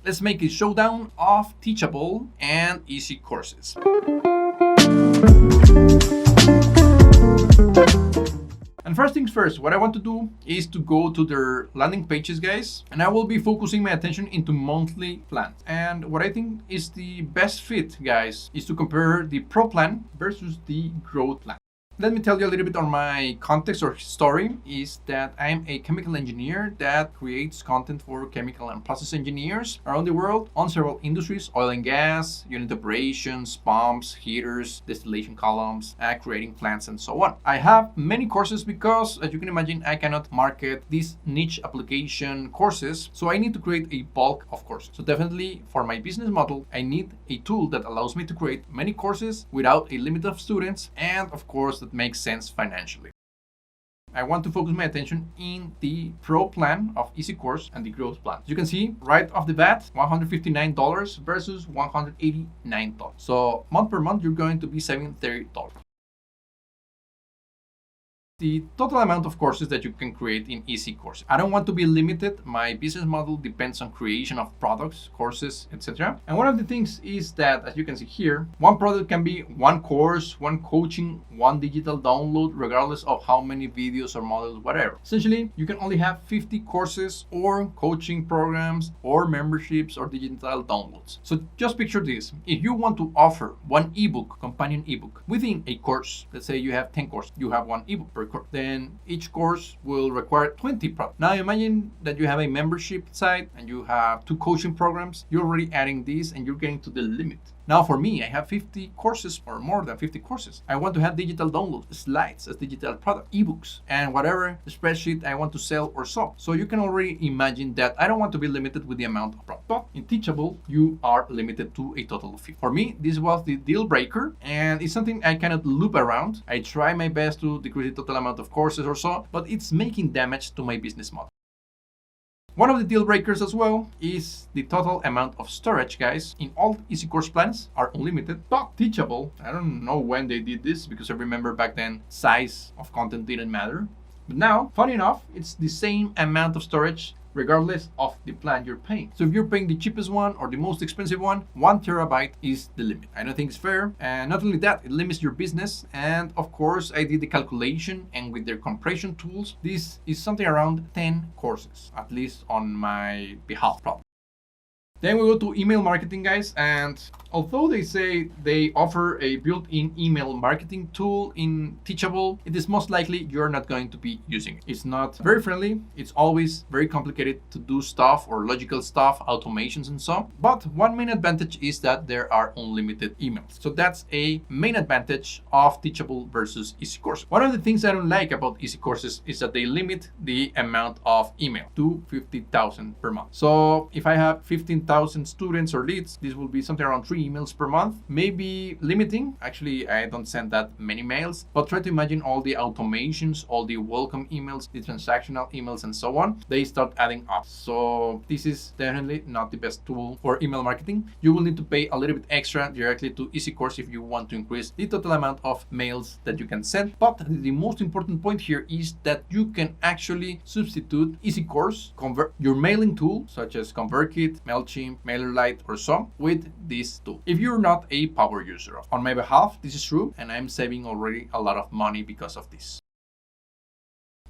let's make a showdown of Teachable and EzyCourses. And first things first, what I want to do is to go to their landing pages, guys, and I will be focusing my attention into monthly plans. And what I think is the best fit, guys, is to compare the Pro plan versus the Growth plan. Let me tell you a little bit on my context or story is that I am a chemical engineer that creates content for chemical and process engineers around the world on several industries: oil and gas, unit operations, pumps, heaters, distillation columns, creating plants, and so on. I have many courses because, as you can imagine, I cannot market these niche application courses, so I need to create a bulk of courses. So definitely for my business model, I need a tool that allows me to create many courses without a limit of students, and of course that makes sense financially. I want to focus my attention in the Pro plan of EzyCourse and the Growth plan. As you can see right off the bat, $159 versus $189. So month per month, you're going to be saving $30. The total amount of courses that you can create in EzyCourse. I don't want to be limited. My business model depends on creation of products, courses, etc. And one of the things is that, as you can see here, one product can be one course, one coaching, one digital download, regardless of how many videos or modules, whatever. Essentially, you can only have 50 courses or coaching programs or memberships or digital downloads. So just picture this. If you want to offer one ebook, companion ebook, within a course, let's say you have 10 courses, you have one ebook per course, then each course will require 20 products. Now imagine that you have a membership site and you have 2 coaching programs. You're already adding these and you're getting to the limit. Now for me, I have 50 courses or more than 50 courses. I want to have digital downloads, slides as digital product, ebooks, and whatever spreadsheet I want to sell or so. So you can already imagine that I don't want to be limited with the amount of product. But in Teachable, you are limited to a total of 50. For me, this was the deal breaker, and it's something I cannot loop around. I try my best to decrease the total amount of courses or so, but it's making damage to my business model. One of the deal breakers as well is the total amount of storage, guys. In all EzyCourse plans are unlimited, but Teachable, I don't know when they did this because I remember back then size of content didn't matter. But now, funny enough, it's the same amount of storage regardless of the plan you're paying. So if you're paying the cheapest one or the most expensive one, 1 terabyte is the limit. I don't think it's fair. And not only that, it limits your business. And of course, I did the calculation, and with their compression tools, this is something around 10 courses, at least on my behalf. Then we go to email marketing, guys, and although they say they offer a built-in email marketing tool in Teachable, it is most likely you're not going to be using it. It's not very friendly. It's always very complicated to do stuff or logical stuff, automations and so. But one main advantage is that there are unlimited emails. So that's a main advantage of Teachable versus EzyCourse. One of the things I don't like about EzyCourses is that they limit the amount of email to 50,000 per month. So if I have 15,000 students or leads, this will be something around 3 emails per month, maybe limiting. Actually, I don't send that many mails, but try to imagine all the automations, all the welcome emails, the transactional emails, and so on. They start adding up. So this is definitely not the best tool for email marketing. You will need to pay a little bit extra directly to EzyCourse if you want to increase the total amount of mails that you can send. But the most important point here is that you can actually substitute EzyCourse, convert your mailing tool, such as ConvertKit, MailChimp, MailerLite, or so, with this tool, if you're not a power user. On my behalf, this is true, and I'm saving already a lot of money because of this.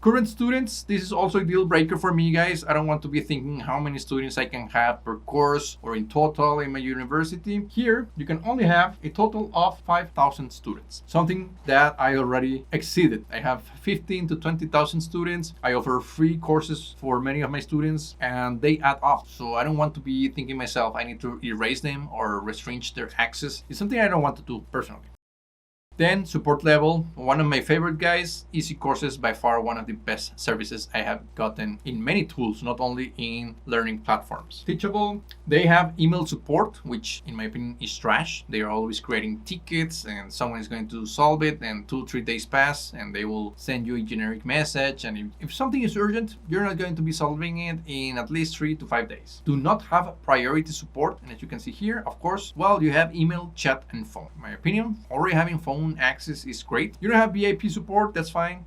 Current students, this is also a deal breaker for me, guys. I don't want to be thinking how many students I can have per course or in total in my university. Here, you can only have a total of 5,000 students, something that I already exceeded. I have 15 to 20,000 students. I offer free courses for many of my students, and they add up. So I don't want to be thinking myself, I need to erase them or restrict their access. It's something I don't want to do personally. Then support level, one of my favorite guys, EzyCourses, by far one of the best services I have gotten in many tools, not only in learning platforms. Teachable, they have email support, which in my opinion is trash. They are always creating tickets and someone is going to solve it, and 2-3 days pass and they will send you a generic message. And if something is urgent, you're not going to be solving it in at least 3 to 5 days. Do not have priority support. And as you can see here, of course, well, you have email, chat, and phone. In my opinion, already having phone phone access is great. You don't have VIP support, that's fine.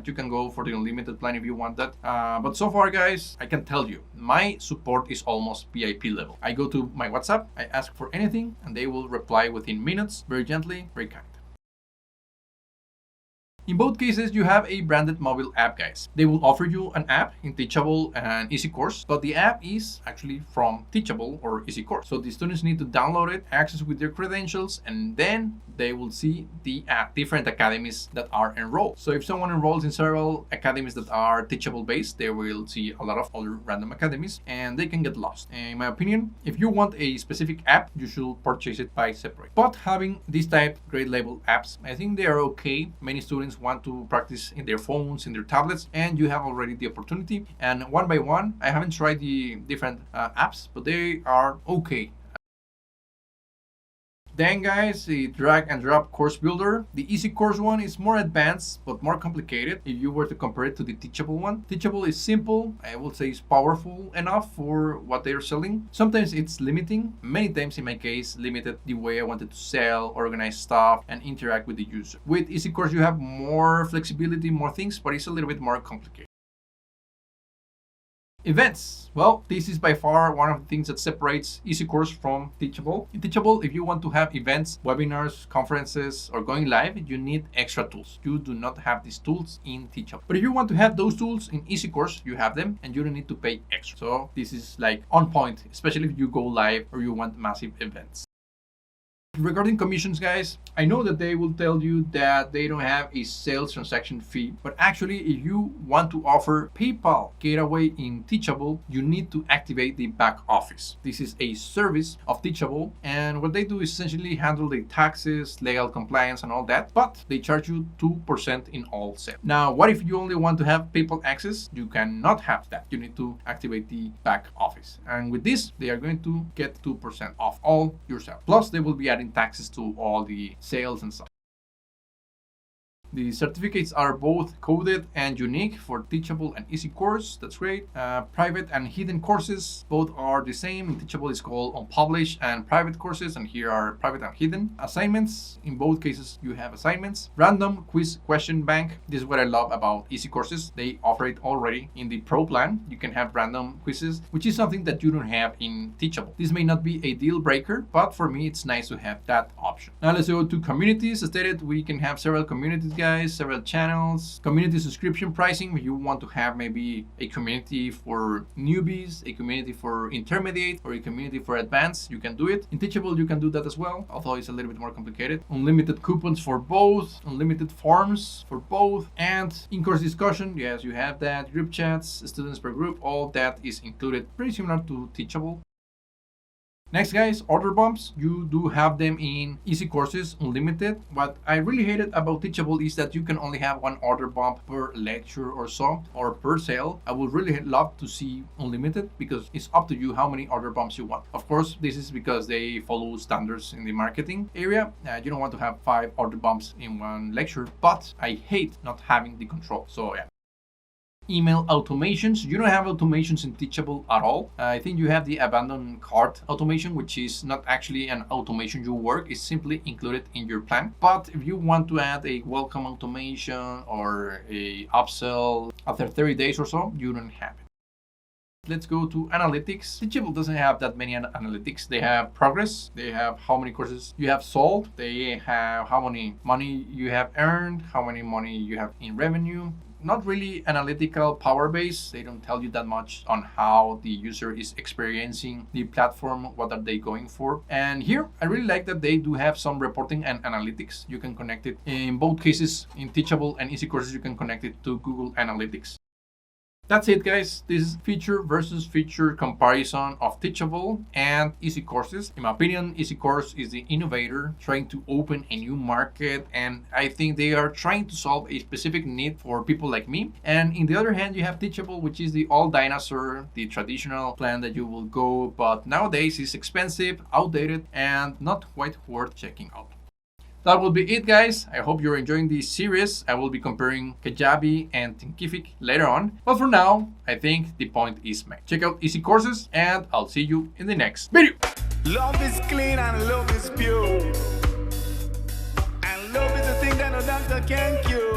You can go for the unlimited plan if you want that. But so far, guys, I can tell you, my support is almost VIP level. I go to my WhatsApp, I ask for anything, and they will reply within minutes, very gently, very kind. In both cases, you have a branded mobile app, guys. They will offer you an app in Teachable and EzyCourse, but the app is actually from Teachable or EzyCourse. So the students need to download it, access with their credentials, and then they will see the different academies that are enrolled. So if someone enrolls in several academies that are Teachable based, they will see a lot of other random academies and they can get lost. In my opinion, if you want a specific app, you should purchase it by separate. But having this type grade level apps, I think they are okay. Many students want to practice in their phones, in their tablets, and you have already the opportunity. And one by one, I haven't tried the different apps, but they are okay. Then guys, the drag and drop course builder. The EzyCourse one is more advanced but more complicated if you were to compare it to the Teachable one. Teachable is simple, I would say is powerful enough for what they're selling. Sometimes it's limiting, many times in my case limited the way I wanted to sell, organize stuff, and interact with the user. With EzyCourse you have more flexibility, more things, but it's a little bit more complicated. Events. Well, this is by far one of the things that separates EzyCourse from Teachable. In Teachable, if you want to have events, webinars, conferences, or going live, you need extra tools. You do not have these tools in Teachable. But if you want to have those tools in EzyCourse, you have them and you don't need to pay extra. So this is like on point, especially if you go live or you want massive events. Regarding commissions, guys, I know that they will tell you that they don't have a sales transaction fee, but actually if you want to offer PayPal Gateway in Teachable, you need to activate the back office. This is a service of Teachable, and what they do is essentially handle the taxes, legal compliance, and all that, but they charge you 2% in all sales. Now, what if you only want to have PayPal access? You cannot have that. You need to activate the back office. And with this, they are going to get 2% off all your sales. Plus, they will be adding taxes to all the sales and stuff. The certificates are both coded and unique for Teachable and EzyCourse. That's great. Private and hidden courses, both are the same. In Teachable is called unpublished and private courses, and here are private and hidden. Assignments, in both cases you have assignments. Random quiz question bank. This is what I love about EzyCourses. They offer it already in the Pro plan. You can have random quizzes, which is something that you don't have in Teachable. This may not be a deal breaker, but for me it's nice to have that option. Now let's go to communities. As stated, we can have several communities, guys, several channels. Community subscription pricing, if you want to have maybe a community for newbies, a community for intermediate, or a community for advanced, you can do it. In Teachable, you can do that as well, although it's a little bit more complicated. Unlimited coupons for both, unlimited forms for both, and in-course discussion, yes, you have that. Group chats, students per group, all that is included, pretty similar to Teachable. Next, guys, order bumps. You do have them in EzyCourses Unlimited. What I really hated about Teachable is that you can only have one order bump per lecture or so, or per sale. I would really love to see Unlimited because it's up to you how many order bumps you want. Of course, this is because they follow standards in the marketing area. You don't want to have 5 order bumps in one lecture, but I hate not having the control. So yeah. Email automations. You don't have automations in Teachable at all. I think you have the abandoned cart automation, which is not actually an automation you work, it's simply included in your plan. But if you want to add a welcome automation or a upsell after 30 days or so, you don't have it. Let's go to analytics. Teachable doesn't have that many analytics. They have progress. They have how many courses you have sold. They have how many money you have earned, how many money you have in revenue. Not really analytical power base. They don't tell you that much on how the user is experiencing the platform, what are they going for. And here, I really like that they do have some reporting and analytics. You can connect it in both cases, in Teachable and EzyCourses, you can connect it to Google Analytics. That's it, guys. This is feature versus feature comparison of Teachable and EzyCourses. In my opinion, EzyCourse is the innovator trying to open a new market, and I think they are trying to solve a specific need for people like me. And in the other hand, you have Teachable, which is the old dinosaur, the traditional plan that you will go, but nowadays is expensive, outdated, and not quite worth checking out. That will be it, guys. I hope you're enjoying this series. I will be comparing Kajabi and Thinkific later on. But for now, I think the point is made. Check out EzyCourses, and I'll see you in the next video. Love is clean and love is pure. And love is the thank you.